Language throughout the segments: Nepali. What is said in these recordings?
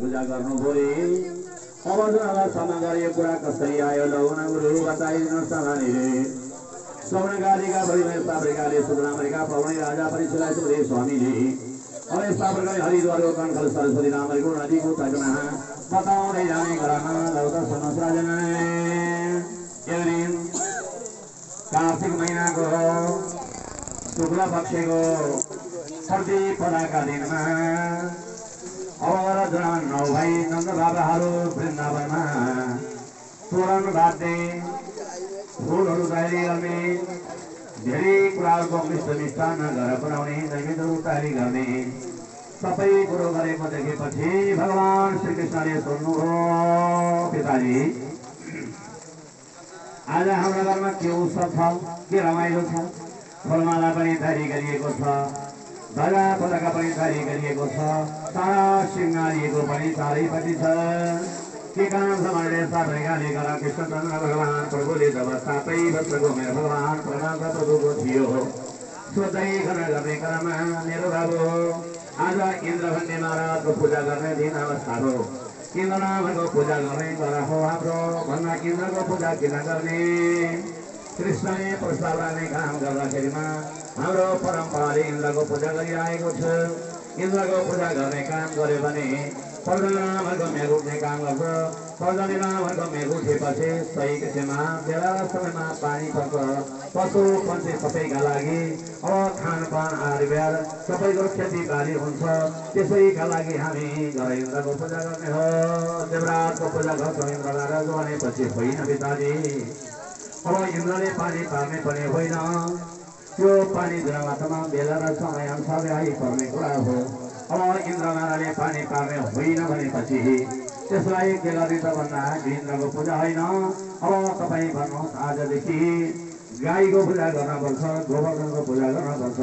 पूजा गर्नुभयो रे अब जुन समाचार यो कुरा कसरी आयो लौना गुरु बताइदिनु समानी रे स्वर्णकालिका परिमेश साबरिकाले सुदरामरिका पवनी राजा परिचय सुदेव स्वामीले अब यस्ता प्रकारले हरिद्वारको कण्ठल सरस्वती नामको नदीको तटमा बताउँदै जाने क्रममा लौता समस्राजना कार्तिक महिनाको शुक्ल पक्षको प्रतिपदाका दिनमा अब जुन 9 भाइ नन्द बाबाहरू वृन्दावनमा तोरण बाँध्ने फुलहरू तयारी गर्ने धेरै कुराहरूको मिष्टान्न घर बनाउने नैवेद्यहरू तयारी गर्ने सबै कुरो गरेको देखेपछि भगवान श्रीकृष्णले सोध्नुभयो पिताजी आज हाम्रो घरमा के उत्सव छ के रमाइलो छ फुलमाला पनि तयारी गरिएको छ ध्वजा पताका पनि तयारी गरिएको छ तारा सिंगारिएको पनि चारैपट्टि छ के काम छ भनेर साबरिकाले गरा कृष्णचन्द्र भगवान प्रभुले जब 7 वर्षको मेरो भगवान प्रणाम प्रभुको थियो सोध्दै गर्ने क्रममा मेरो बाबु आज इन्द्र भन्ने महाराजको पूजा गर्ने दिन अवस्था हो इन्द्र नामको पूजा गर्ने गरा हो हाम्रो भन्दा इन्द्रको पूजा किन गर्ने कृष्णले प्रस्ताव गर्ने काम गर्दाखेरिमा हाम्रो परम्पराले इन्द्रको पूजा गरिरहेको छ इन्द्रको पूजा गर्ने काम गर्यो भने पर्जन्यहरूको मेघ उठ्ने काम गर्छ पर्जन्यहरूको मेघ उठेपछि सही किसिममा बेला समयमा पानी पर्छ पशु पन्छी सबैका लागि अब खानपान आहार सबैको खेतीबारी हुन्छ त्यसैका लागि हामी घर इन्द्रको पूजा गर्ने हो देवराजको पूजा गर्छौँ इन्द्र महाराज भनेपछि होइन पिताजी अब इन्द्रले पानी पार्ने पनि होइन त्यो पानी जलमाथमा बेला र समय अनुसार आइपर्ने कुरा हो अब इन्द्र महाराजले पानी पार्ने होइन भनेपछि त्यसलाई के गर्ने त भन्दा इन्द्रको पूजा होइन अब तपाईँ भन्नुहोस् आजदेखि गाईको पूजा गर्नुपर्छ गोवर्धनको पूजा गर्नुपर्छ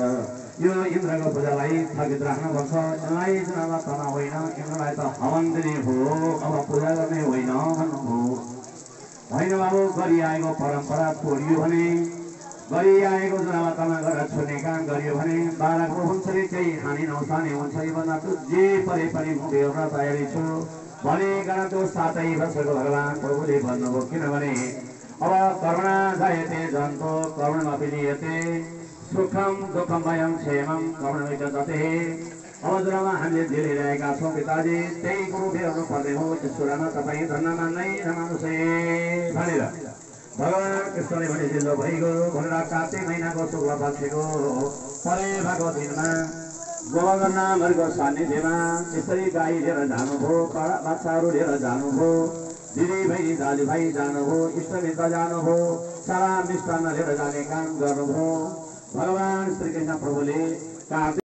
यो इन्द्रको पूजालाई स्थगित राख्नुपर्छ यसलाई जुन तना होइन इन्द्रलाई त हवन दिने हो अब पूजा गर्ने होइन भन्नुभयो होइन बाबु गरिआएको परम्परा तोडियो भने गरिआएको जुन तना गरेर छुट्ने काम गरियो भने बालकको हुन्छ कि केही हानि नौसानी हुन्छ योभन्दा जे परे पनि म बेहोर्न तयारी छु भने कारण त्यो 7 वर्षको भगवान प्रभुले भन्नुभयो किनभने अब करुणा जायते जन्तो करुणमपि लीयते सुखम दुःखम भयं क्षेमम करुणैकदते अब जुनमा हामीले झेलिरहेका छौँ पिताजी त्यही कुरो बेहोर्नु पर्ने हो ईश्वरमा तपाईँ धन्न मान्नै नमानुसे भनेर भगवान कृष्णले भने जिल्लो भइगयो भनेर कार्तिक महिनाको शुक्ल पक्षको परे भएको दिनमा गोवर्धन नामहरूको सान्निध्यमा यसरी गाई लिएर जानुभयो बाछाहरू लिएर जानुभयो दिदी बहिनी दाजुभाइ जानुभयो इष्टमित्र जानुभयो सारा मिष्टान्न लिएर जाने काम गर्नुभयो भगवान श्रीकृष्ण प्रभुले कार्तिक